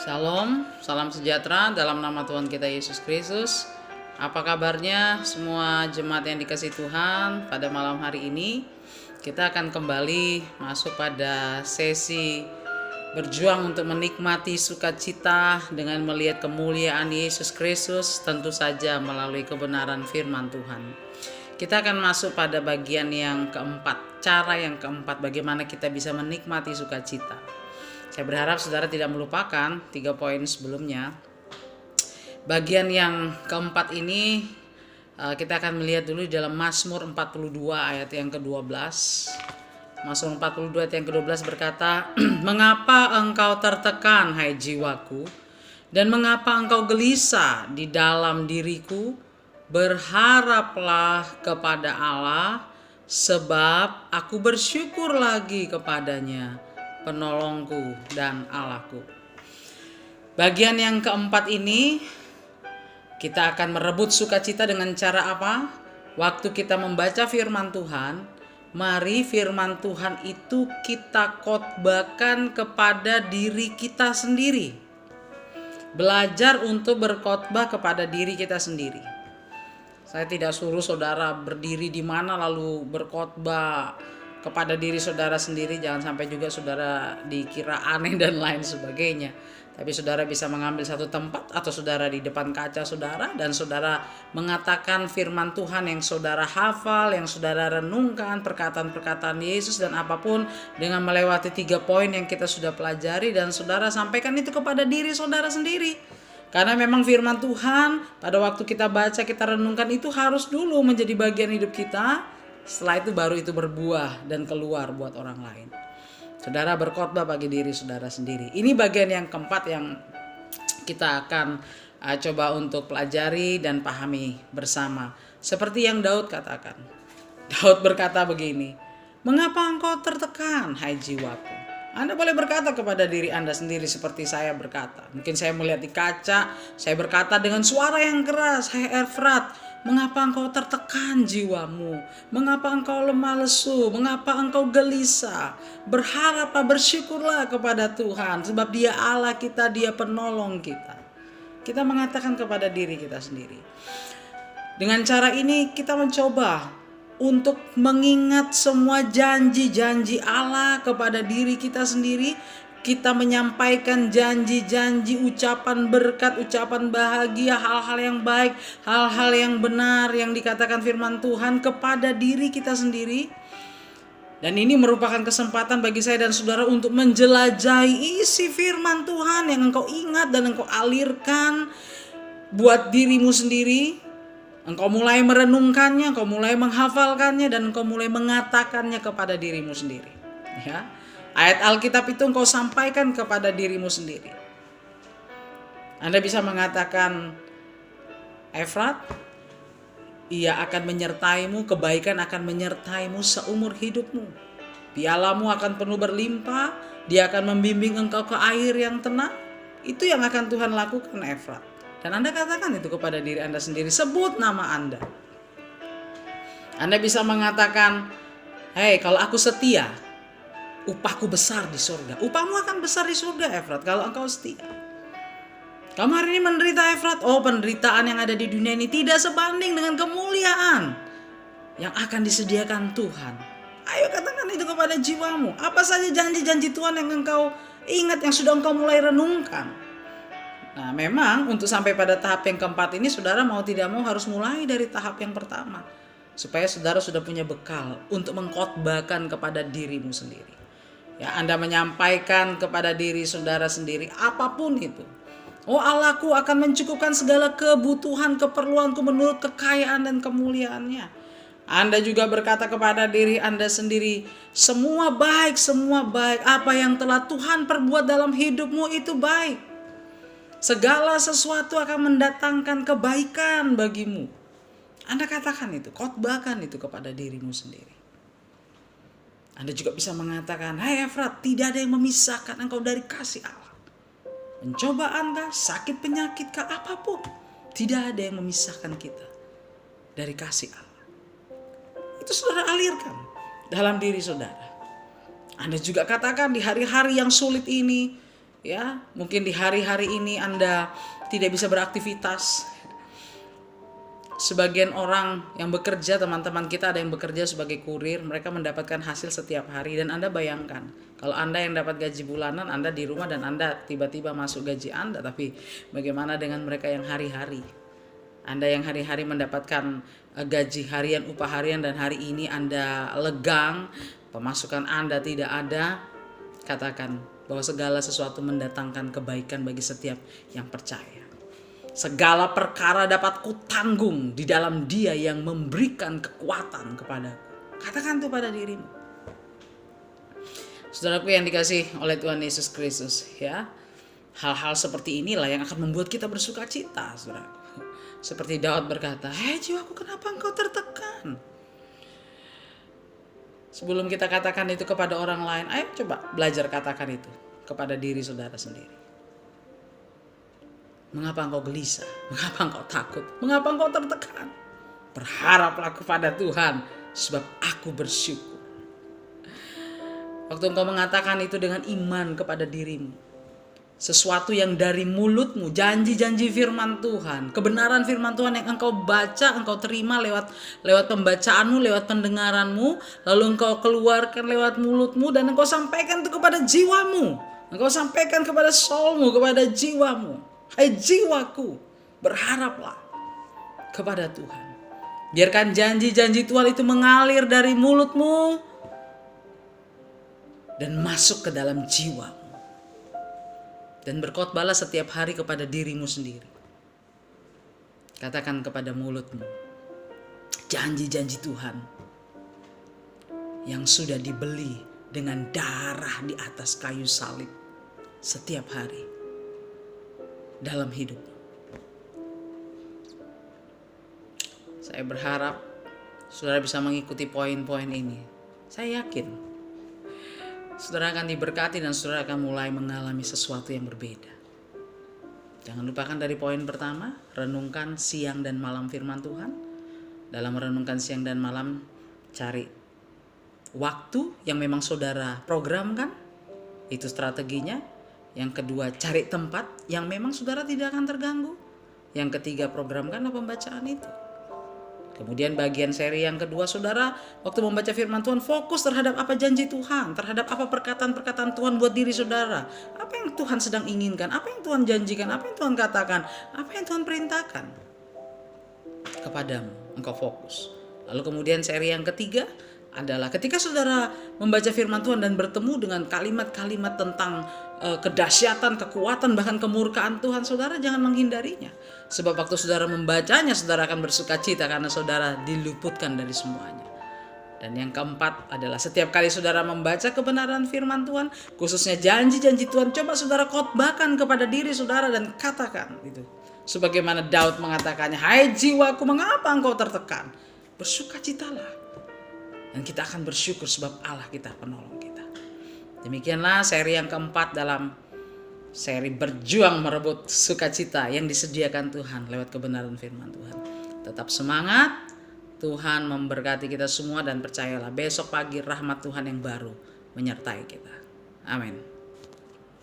Shalom, salam sejahtera dalam nama Tuhan kita Yesus Kristus. Apa kabarnya semua jemaat yang dikasihi Tuhan? Pada malam hari ini kita akan kembali masuk pada sesi berjuang untuk menikmati sukacita dengan melihat kemuliaan Yesus Kristus, tentu saja melalui kebenaran firman Tuhan. Kita akan masuk pada bagian yang keempat, cara yang keempat, bagaimana kita bisa menikmati sukacita. Saya berharap saudara tidak melupakan 3 poin sebelumnya. Bagian yang keempat ini kita akan melihat dulu dalam Mazmur 42 ayat yang ke-12. Mazmur 42 ayat yang ke-12 berkata, "Mengapa engkau tertekan, hai jiwaku, dan mengapa engkau gelisah di dalam diriku? Berharaplah kepada Allah, sebab aku bersyukur lagi kepadanya, penolongku dan Allahku." Bagian yang keempat ini kita akan merebut sukacita dengan cara apa? Waktu kita membaca firman Tuhan, mari firman Tuhan itu kita khotbahkan kepada diri kita sendiri. Belajar untuk berkhotbah kepada diri kita sendiri. Saya tidak suruh saudara berdiri di mana lalu berkhotbah kepada diri saudara sendiri, jangan sampai juga saudara dikira aneh dan lain sebagainya. Tapi saudara bisa mengambil satu tempat atau saudara di depan kaca saudara dan saudara mengatakan firman Tuhan yang saudara hafal, yang saudara renungkan, perkataan-perkataan Yesus dan apapun dengan melewati 3 poin yang kita sudah pelajari, dan saudara sampaikan itu kepada diri saudara sendiri. Karena memang firman Tuhan pada waktu kita baca, kita renungkan itu harus dulu menjadi bagian hidup kita. Setelah itu baru itu berbuah dan keluar buat orang lain. Saudara berkhotbah bagi diri saudara sendiri. Ini bagian yang keempat yang kita akan coba untuk pelajari dan pahami bersama. Seperti yang Daud katakan. Daud berkata begini, "Mengapa engkau tertekan, hai jiwaku?" Anda boleh berkata kepada diri Anda sendiri seperti saya berkata. Mungkin saya melihat di kaca, saya berkata dengan suara yang keras, "Hai Efrat, mengapa engkau tertekan jiwamu? Mengapa engkau lemah lesu? Mengapa engkau gelisah? Berharaplah, bersyukurlah kepada Tuhan, sebab Dia Allah kita, Dia penolong kita." Kita mengatakan kepada diri kita sendiri. Dengan cara ini kita mencoba untuk mengingat semua janji-janji Allah kepada diri kita sendiri. Kita menyampaikan janji-janji, ucapan berkat, ucapan bahagia, hal-hal yang baik, hal-hal yang benar yang dikatakan firman Tuhan kepada diri kita sendiri. Dan ini merupakan kesempatan bagi saya dan saudara untuk menjelajahi isi firman Tuhan yang engkau ingat dan engkau alirkan buat dirimu sendiri. Engkau mulai merenungkannya, engkau mulai menghafalkannya, dan engkau mulai mengatakannya kepada dirimu sendiri. Ya. Ayat Alkitab itu engkau sampaikan kepada dirimu sendiri. Anda bisa mengatakan, "Efrat, Ia akan menyertaimu, kebaikan akan menyertaimu seumur hidupmu. Pialamu akan penuh berlimpah, Dia akan membimbing engkau ke air yang tenang." Itu yang akan Tuhan lakukan, Efrat. Dan Anda katakan itu kepada diri Anda sendiri. Sebut nama Anda. Anda bisa mengatakan, "Hei, kalau aku setia, upahku besar di surga." Upahmu akan besar di surga, Efrat, kalau engkau setia. Kamu hari ini menderita, Efrat. Oh, penderitaan yang ada di dunia ini tidak sebanding dengan kemuliaan yang akan disediakan Tuhan. Ayo katakan itu kepada jiwamu. Apa saja janji-janji Tuhan yang engkau ingat, yang sudah engkau mulai renungkan. Nah, memang untuk sampai pada tahap yang keempat ini, saudara mau tidak mau harus mulai dari tahap yang pertama. Supaya saudara sudah punya bekal untuk mengkhotbahkan kepada dirimu sendiri. Ya, Anda menyampaikan kepada diri saudara sendiri apapun itu. "Oh, Allahku akan mencukupkan segala kebutuhan, keperluanku menurut kekayaan dan kemuliaannya." Anda juga berkata kepada diri Anda sendiri, semua baik. Apa yang telah Tuhan perbuat dalam hidupmu itu baik. Segala sesuatu akan mendatangkan kebaikan bagimu. Anda katakan itu, khotbahkan itu kepada dirimu sendiri. Anda juga bisa mengatakan, "Hai Efrat, tidak ada yang memisahkan engkau dari kasih Allah. Pencobaan kah, sakit penyakit kah, apapun, tidak ada yang memisahkan kita dari kasih Allah." Itu saudara alirkan dalam diri saudara. Anda juga katakan di hari-hari yang sulit ini, Ya, mungkin di hari-hari ini Anda tidak bisa beraktivitas. Sebagian orang yang bekerja, teman-teman kita ada yang bekerja sebagai kurir, mereka mendapatkan hasil setiap hari. Dan Anda bayangkan, kalau Anda yang dapat gaji bulanan, Anda di rumah dan Anda tiba-tiba masuk gaji Anda. Tapi bagaimana dengan mereka yang hari-hari? Anda yang hari-hari mendapatkan gaji harian, upah harian, dan hari ini Anda legang, pemasukan Anda tidak ada. Katakan bahwa segala sesuatu mendatangkan kebaikan bagi setiap yang percaya. Segala perkara dapat kutanggung di dalam Dia yang memberikan kekuatan kepadaku. Katakan itu pada dirimu. Saudaraku yang dikasih oleh Tuhan Yesus Kristus, ya. Hal-hal seperti inilah yang akan membuat kita bersuka cita, saudaraku. Seperti Daud berkata, "Hei jiwaku, kenapa engkau tertekan?" Sebelum kita katakan itu kepada orang lain, ayo coba belajar katakan itu kepada diri saudara sendiri. Mengapa engkau gelisah? Mengapa engkau takut? Mengapa engkau tertekan? Berharaplah kepada Tuhan, sebab aku bersyukur. Waktu engkau mengatakan itu dengan iman kepada dirimu, sesuatu yang dari mulutmu, janji-janji firman Tuhan, kebenaran firman Tuhan yang engkau baca, engkau terima lewat pembacaanmu, lewat pendengaranmu, lalu engkau keluarkan lewat mulutmu, dan engkau sampaikan itu kepada jiwamu. Engkau sampaikan kepada soulmu, kepada jiwamu. Hai jiwaku, berharaplah kepada Tuhan. Biarkan janji-janji Tuhan itu mengalir dari mulutmu dan masuk ke dalam jiwamu. Dan berkhotbahlah setiap hari kepada dirimu sendiri. Katakan kepada mulutmu, janji-janji Tuhan yang sudah dibeli dengan darah di atas kayu salib setiap hari dalam hidup. Saya berharap saudara bisa mengikuti poin-poin ini. Saya yakin saudara akan diberkati dan saudara akan mulai mengalami sesuatu yang berbeda. Jangan lupakan dari poin pertama, renungkan siang dan malam firman Tuhan. Dalam merenungkan siang dan malam, cari waktu yang memang saudara programkan. Itu strateginya. Yang kedua, cari tempat yang memang saudara tidak akan terganggu. Yang ketiga, programkanlah pembacaan itu. Kemudian bagian seri yang kedua, saudara waktu membaca firman Tuhan fokus terhadap apa janji Tuhan, terhadap apa perkataan-perkataan Tuhan buat diri saudara. Apa yang Tuhan sedang inginkan, apa yang Tuhan janjikan, apa yang Tuhan katakan, apa yang Tuhan perintahkan kepadamu. Engkau fokus. Lalu kemudian seri yang ketiga adalah ketika saudara membaca firman Tuhan dan bertemu dengan kalimat-kalimat tentang kedahsyatan, kekuatan, bahkan kemurkaan Tuhan, saudara jangan menghindarinya. Sebab waktu saudara membacanya, saudara akan bersuka cita karena saudara diluputkan dari semuanya. Dan yang keempat adalah setiap kali saudara membaca kebenaran firman Tuhan, khususnya janji-janji Tuhan, coba saudara khotbahkan kepada diri saudara dan katakan itu. Sebagaimana Daud mengatakannya, "Hai jiwaku, mengapa engkau tertekan? Bersukacitalah." Dan kita akan bersyukur sebab Allah kita penolong kita. Demikianlah seri yang keempat dalam seri berjuang merebut sukacita yang disediakan Tuhan lewat kebenaran firman Tuhan. Tetap semangat, Tuhan memberkati kita semua dan percayalah besok pagi rahmat Tuhan yang baru menyertai kita. Amin.